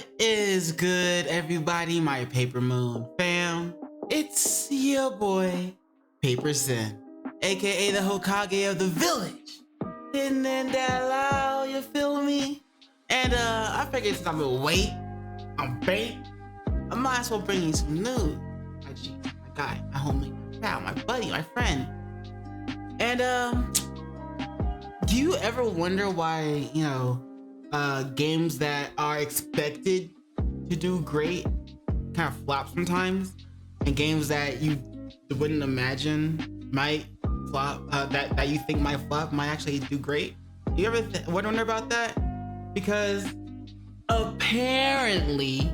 What is good, everybody? My Paper Moon fam. It's your boy, PaperSin, aka the Hokage of the village. Hidden in that loud, you feel me? And I figured since I'm I'm bait, I might as well bring you some news. My G, my guy, my homie, my pal, my buddy, my friend. And do you ever wonder why, games that are expected to do great kind of flop sometimes, and games that you wouldn't imagine might flop, that you think might flop, might actually do great? You ever wonder about that? Because apparently,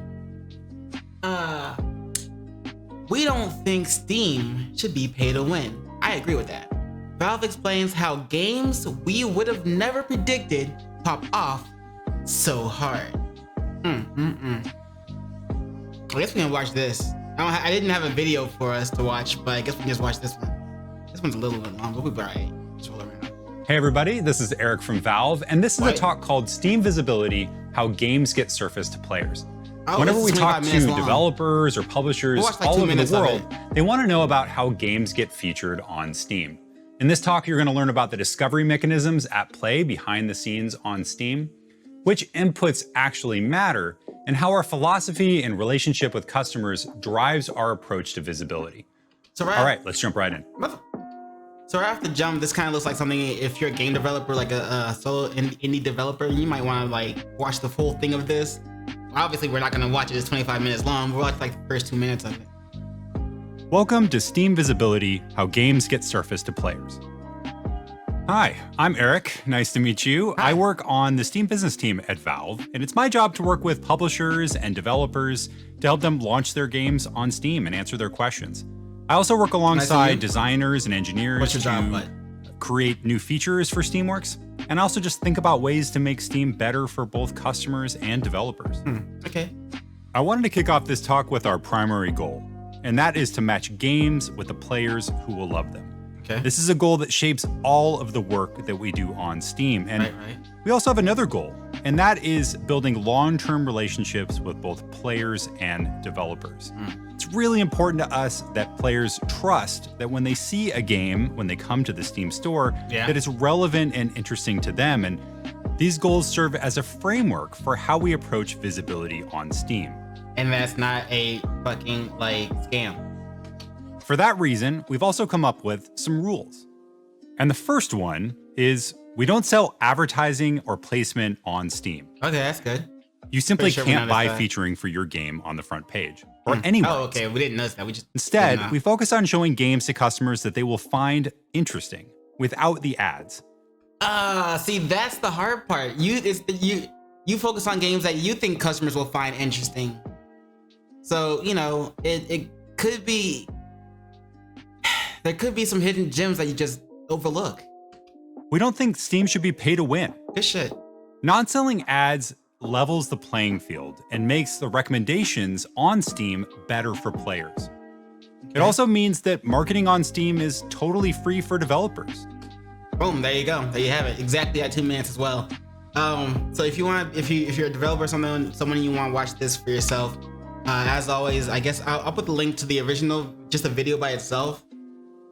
we don't think Steam should be pay to win. I agree with that. Valve explains how games we would have never predicted pop off so hard. I guess we can watch this. I didn't have a video for us to watch, but I guess we can just watch this one. This one's a little bit long, but we'll be alright. Just roll around. Hey everybody, this is Eric from Valve, and this is a talk called Steam Visibility, How Games Get Surfaced to Players. Whenever we talk to developers or publishers all over the world, they want to know about how games get featured on Steam. In this talk, you're going to learn about the discovery mechanisms at play behind the scenes on Steam, which inputs actually matter, and how our philosophy and relationship with customers drives our approach to visibility. All right, let's jump right in. So right off the jump, this kind of looks like something, if you're a game developer, like a solo indie developer, you might want to watch the full thing of this. Obviously, we're not going to watch it. It's 25 minutes long. We'll watch the first 2 minutes of it. Welcome to Steam Visibility, How Games Get Surfaced to Players. Hi, I'm Eric. Nice to meet you. Hi. I work on the Steam business team at Valve, and it's my job to work with publishers and developers to help them launch their games on Steam and answer their questions. I also work alongside designers and engineers to create new features for Steamworks, and also just think about ways to make Steam better for both customers and developers. Okay. I wanted to kick off this talk with our primary goal, and that is to match games with the players who will love them. Okay. This is a goal that shapes all of the work that we do on Steam. And we also have another goal, and that is building long-term relationships with both players and developers. It's really important to us that players trust that when they see a game, when they come to the Steam store, that it's relevant and interesting to them. And these goals serve as a framework for how we approach visibility on Steam. And that's not a fucking scam. For that reason, we've also come up with some rules. And the first one is we don't sell advertising or placement on Steam. Okay, that's good. You simply can't buy featuring for your game on the front page or anywhere. Oh, okay. We didn't notice that. Instead, we focus on showing games to customers that they will find interesting without the ads. See, that's the hard part. You focus on games that you think customers will find interesting. So, it could be, there could be some hidden gems that you just overlook. We don't think Steam should be pay to win. Good shit. Not selling ads levels the playing field and makes the recommendations on Steam better for players. It also means that marketing on Steam is totally free for developers. Boom, there you go. There you have it. Exactly at 2 minutes as well. So if you're a developer or someone you want to watch this for yourself, as always, I guess I'll put the link to the original, just a video by itself.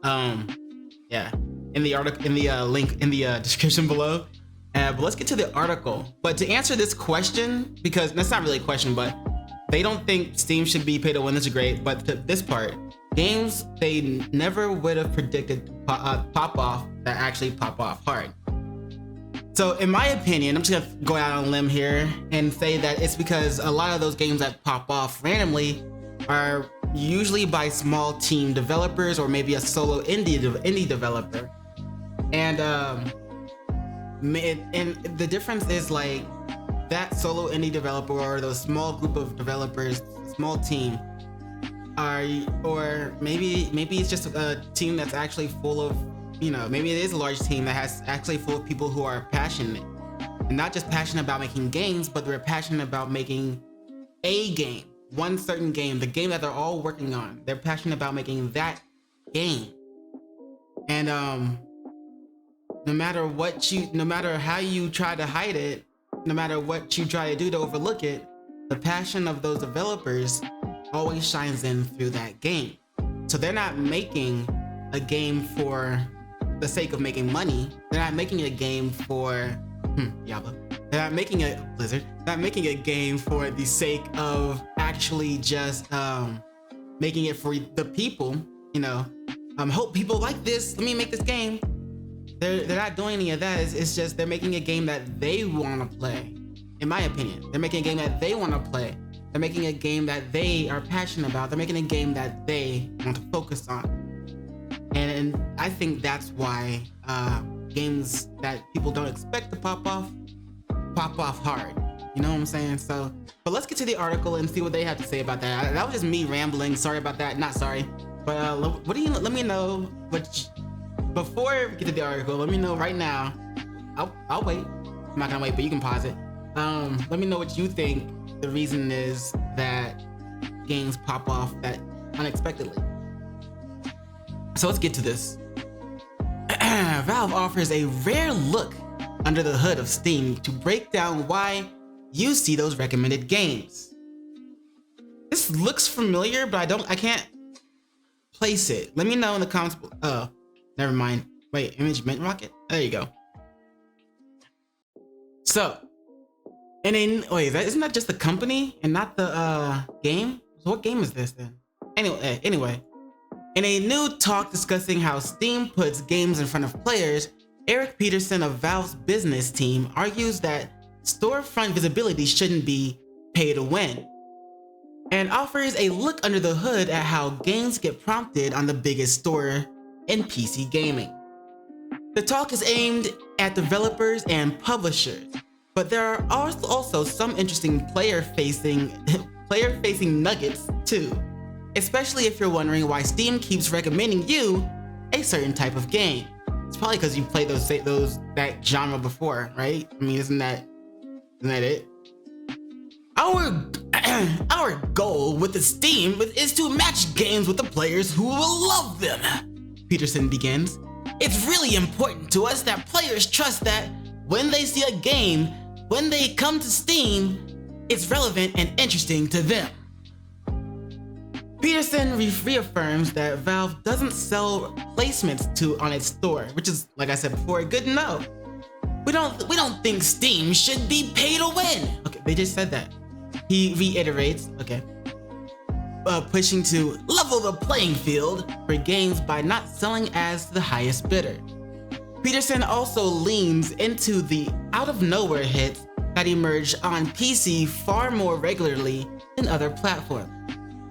In the article, in the link in the description below. But let's get to the article. But to answer this question, because that's not really a question, but they don't think Steam should be pay to win. This is great. But to this part, games they never would have predicted pop off that actually pop off hard. So in my opinion, I'm just gonna go out on a limb here and say that it's because a lot of those games that pop off randomly are usually by small team developers or maybe a solo indie developer. And the difference is that solo indie developer or those small group of developers, small team, or maybe it's just a team that's actually full of, maybe it is a large team that has actually full of people who are passionate, and not just passionate about making games, but they're passionate about making a game, one certain game, the game that they're all working on. They're passionate about making that game. And no matter how you try to hide it, no matter what you try to do to overlook it, the passion of those developers always shines in through that game. So they're not making a game for the sake of making money. They're not making a game for Yaba. They're not making a Blizzard. They're not making a game for the sake of actually just making it for the people. You know, hope people like this. Let me make this game. They're not doing any of that. It's just they're making a game that they want to play. In my opinion, they're making a game that they want to play. They're making a game that they are passionate about. They're making a game that they want to focus on. And I think that's why games that people don't expect to pop off hard. You know what I'm saying? So, but let's get to the article and see what they have to say about that. That was just me rambling. Sorry about that. Not sorry. But let me know before we get to the article, let me know right now. I'll wait. I'm not gonna wait, but you can pause it. Let me know what you think the reason is that games pop off that unexpectedly. So let's get to this. Valve offers a rare look under the hood of Steam to break down why you see those recommended games. This looks familiar, but I can't place it. Let me know in the comments. Oh, never mind. Wait, Image Mint Rocket? There you go. So, isn't that just the company and not the game? So what game is this then? Anyway. In a new talk discussing how Steam puts games in front of players, Eric Peterson of Valve's business team argues that storefront visibility shouldn't be pay to win, and offers a look under the hood at how games get prompted on the biggest store in PC gaming. The talk is aimed at developers and publishers, but there are also some interesting player-facing nuggets too. Especially if you're wondering why Steam keeps recommending you a certain type of game. It's probably because you played that genre before, right? I mean, isn't that it? Our goal with the Steam is to match games with the players who will love them, Peterson begins. It's really important to us that players trust that when they see a game, when they come to Steam, it's relevant and interesting to them. Peterson reaffirms that Valve doesn't sell placements on its store, which is, like I said before, good to know. We don't think Steam should be pay to win. Okay, they just said that. He reiterates, pushing to level the playing field for games by not selling ads to the highest bidder. Peterson also leans into the out-of-nowhere hits that emerge on PC far more regularly than other platforms.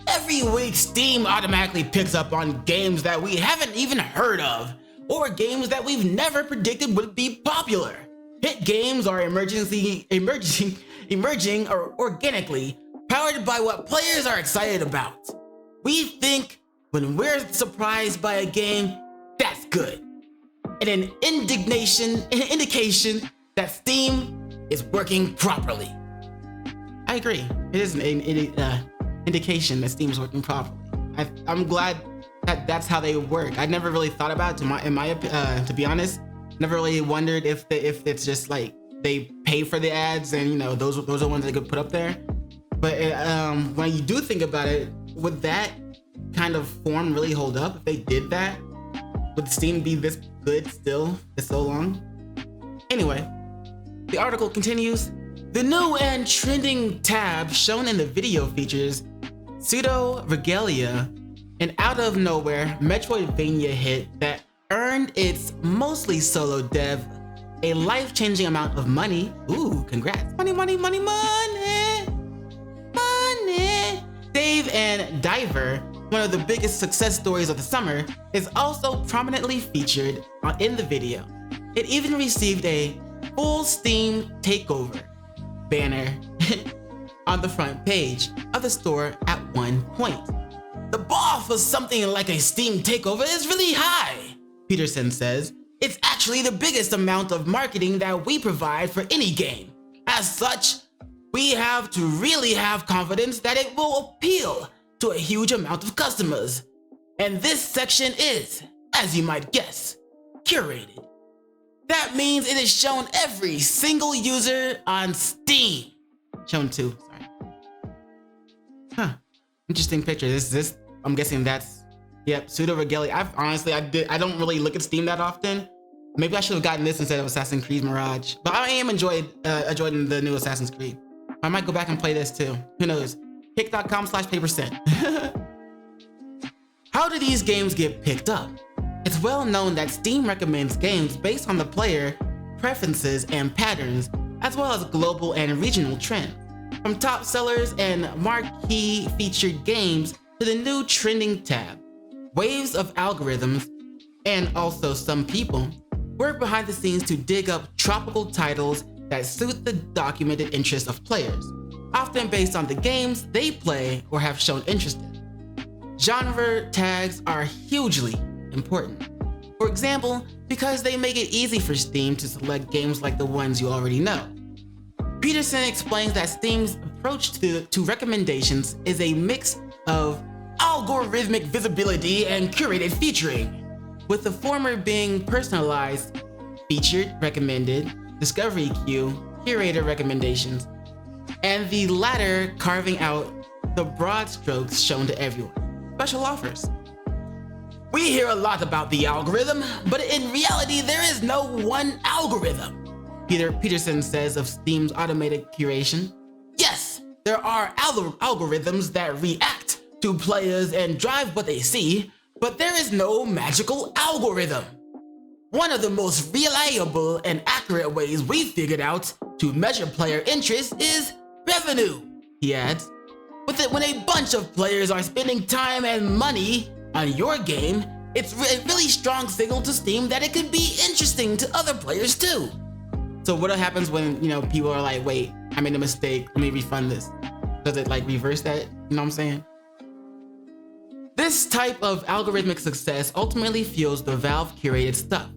Every week, Steam automatically picks up on games that we haven't even heard of, or games that we've never predicted would be popular. Hit games are emerging or organically, powered by what players are excited about. We think when we're surprised by a game, that's good, and an indication that Steam is working properly. I agree. It is an indication that Steam is working properly. I'm glad that that's how they work. I never really thought about it, to be honest. Never really wondered if it's just like they pay for the ads and those are the ones they could put up there. But when you do think about it, would that kind of form really hold up if they did that? Would Steam be this good still for so long? Anyway, the article continues. The new and trending tab shown in the video features Pseudo Regalia, an out-of-nowhere Metroidvania hit that earned its mostly solo dev a life-changing amount of money. Ooh, congrats. Money, money, money, money, money. Dave and Diver, one of the biggest success stories of the summer, is also prominently featured in the video. It even received a full Steam takeover banner on the front page of the store at one point. The bar for something like a Steam takeover is really high, Peterson says. It's actually the biggest amount of marketing that we provide for any game. As such, we have to really have confidence that it will appeal to a huge amount of customers. And this section is, as you might guess, curated. That means it is shown every single user on Steam. Shown to, sorry. Huh. Interesting picture. This I'm guessing that's, yep, pseudo regalia. I don't really look at Steam that often. Maybe I should have gotten this instead of Assassin's Creed Mirage. But I am enjoying the new Assassin's Creed. I might go back and play this too. Who knows? Kick.com/PaperSin. How do these games get picked up? It's well known that Steam recommends games based on the player preferences and patterns, as well as global and regional trends. From top sellers and marquee featured games to the new trending tab, waves of algorithms, and also some people work behind the scenes to dig up tropical titles that suit the documented interests of players, often based on the games they play or have shown interest in. Genre tags are hugely important. For example, because they make it easy for Steam to select games like the ones you already know. PaperSin explains that Steam's approach to recommendations is a mix of algorithmic visibility and curated featuring, with the former being personalized, featured, recommended, discovery queue, curator recommendations, and the latter carving out the broad strokes shown to everyone. Special offers. We hear a lot about the algorithm, but in reality, there is no one algorithm. PaperSin says of Steam's automated curation. Yes, there are algorithms that react to players and drive what they see, but there is no magical algorithm. One of the most reliable and accurate ways we figured out to measure player interest is revenue, he adds. When a bunch of players are spending time and money on your game, it's a really strong signal to Steam that it could be interesting to other players too. So what happens when, people are like, wait, I made a mistake, let me refund this? Does it like reverse that? You know what I'm saying? This type of algorithmic success ultimately fuels the Valve curated stuff,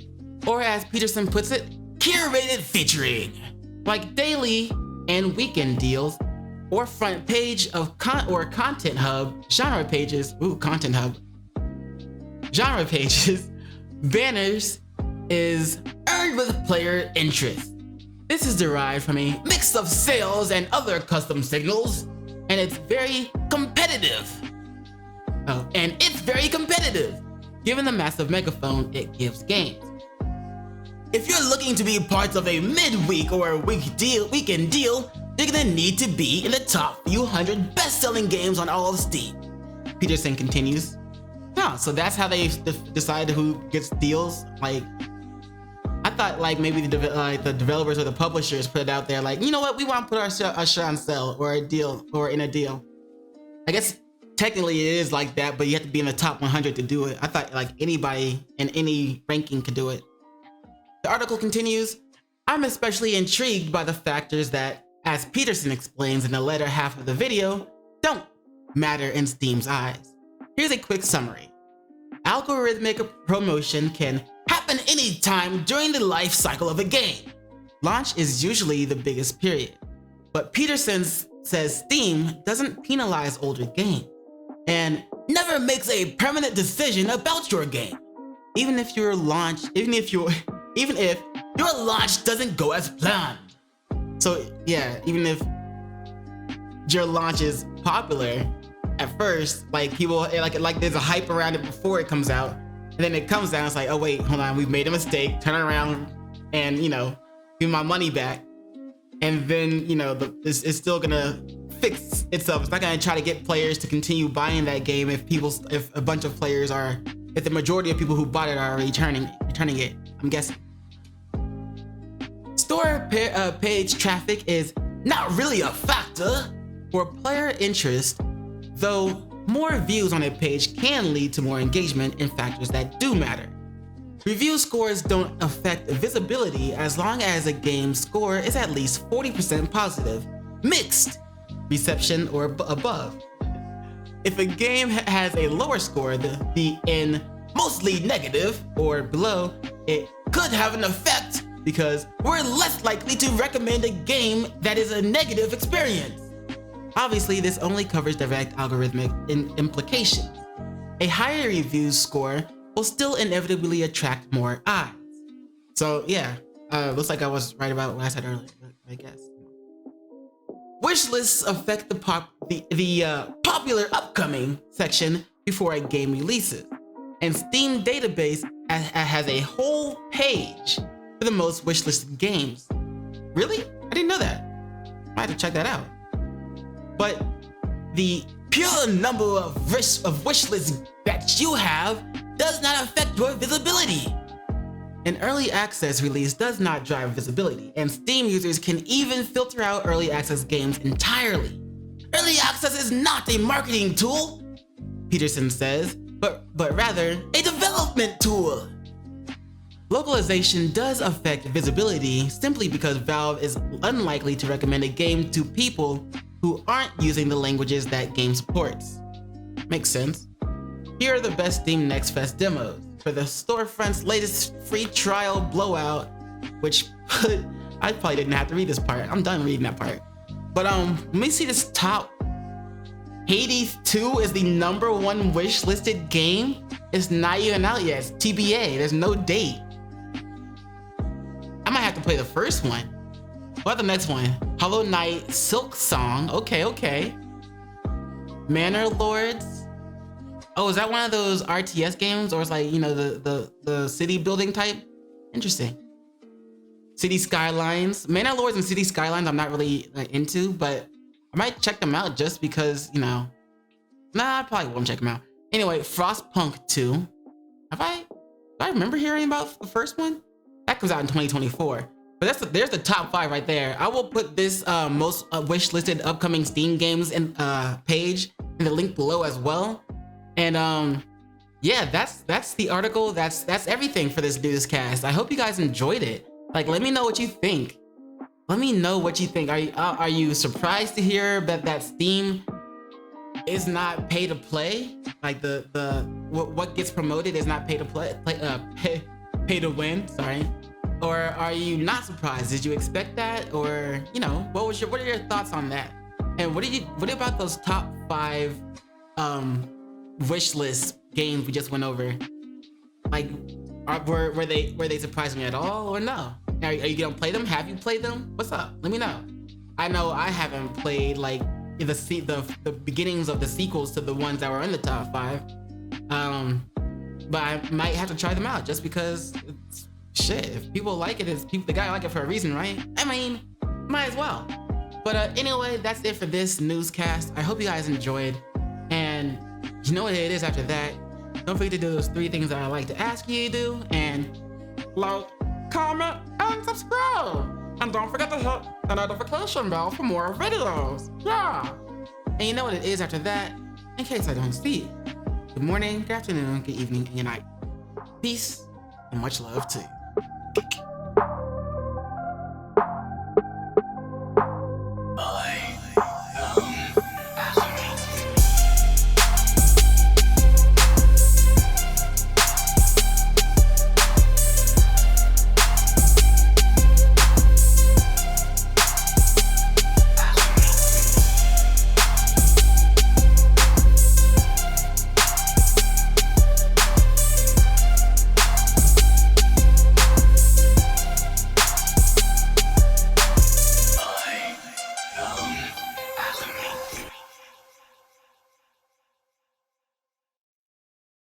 or as PaperSin puts it, curated featuring, like daily and weekend deals, or front page of content hub, genre pages, genre pages, banners is earned with player interest. This is derived from a mix of sales and other custom signals, and it's very competitive. Given the massive megaphone it gives games. If you're looking to be part of a midweek or a weekend deal, you're gonna need to be in the top few hundred best-selling games on all of Steam. PaperSin continues. So that's how they decide who gets deals. Like, I thought like maybe the developers or the publishers put it out there like, you know what, we want to put our shit on sale or a deal or in a deal. I guess technically it is like that, but you have to be in the top 100 to do it. I thought like anybody in any ranking could do it. The article continues. I'm especially intrigued by the factors that, as PaperSin explains in the latter half of the video, don't matter in Steam's eyes. Here's a quick summary. Algorithmic promotion can happen anytime during the life cycle of a game. Launch is usually the biggest period. But PaperSin says Steam doesn't penalize older games and never makes a permanent decision about your game. Even if your launch doesn't go as planned. So yeah, even if your launch is popular at first, like people like there's a hype around it before it comes out, and then it comes down, it's like, oh wait, hold on, we've made a mistake, turn around and give my money back. And then it's still gonna fix itself. It's not gonna try to get players to continue buying that game if the majority of people who bought it are returning it, I'm guessing. Store page traffic is not really a factor for player interest, though more views on a page can lead to more engagement in factors that do matter. Review scores don't affect visibility as long as a game's score is at least 40% positive, mixed, reception, or above. If a game has a lower score, in mostly negative or below, it could have an effect because we're less likely to recommend a game that is a negative experience. Obviously, this only covers direct algorithmic implications. A higher review score will still inevitably attract more eyes. So yeah, looks like I was right about what I said earlier, I guess. Wish lists affect the popular upcoming section before a game releases. And Steam database has a whole page for the most wishlisted games. Really? I didn't know that. I had to check that out. But the pure number of wish lists that you have does not affect your visibility. An early access release does not drive visibility, and Steam users can even filter out early access games entirely. Early access is not a marketing tool, PaperSin says, but rather a development tool. Localization does affect visibility simply because Valve is unlikely to recommend a game to people who aren't using the languages that game supports. Makes sense. Here are the best Steam Next Fest demos for the storefront's latest free trial blowout, which I probably didn't have to read this part. I'm done reading that part. But let me see this top. Hades 2 is the #1 wish listed game. It's not even out yet. It's TBA. There's no date. I might have to play the first one. What about the next one? Hollow Knight Silk Song. Okay. Manor Lords. Oh, is that one of those RTS games, or it's like, you know, the city building type? Interesting. City Skylines. Manor Lords and City Skylines I'm not really into, but I might check them out just because, you know. Nah, I probably won't check them out. Anyway, Frostpunk 2. Do I remember hearing about the first one? That comes out in 2024. But there's the top 5 right there. I will put this most wish-listed upcoming Steam games in page in the link below as well. And yeah, that's the article. That's everything for this newscast. I hope you guys enjoyed it. Like, let me know what you think. Let me know what you think. Are you surprised to hear that Steam is not pay to play? Like what gets promoted is not pay to play, pay to win. Sorry. Or are you not surprised? Did you expect that? Or, you know, what are your thoughts on that? And what about those top 5 wish list games we just went over? Like, were they surprising you at all or no? Are you gonna play them? Have you played them? What's up? Let me know. I know I haven't played like the beginnings of the sequels to the ones that were in the top 5. But I might have to try them out just because shit, if people like it, they gotta like it for a reason, right? I mean, might as well. But anyway, that's it for this newscast. I hope you guys enjoyed. And you know what it is after that. Don't forget to do those 3 things that I like to ask you to do. And like, comment, and subscribe. And don't forget to hit the notification bell for more videos. Yeah. And you know what it is after that, in case I don't see you. Good morning, good afternoon, good evening, and good night. Peace, and much love to you.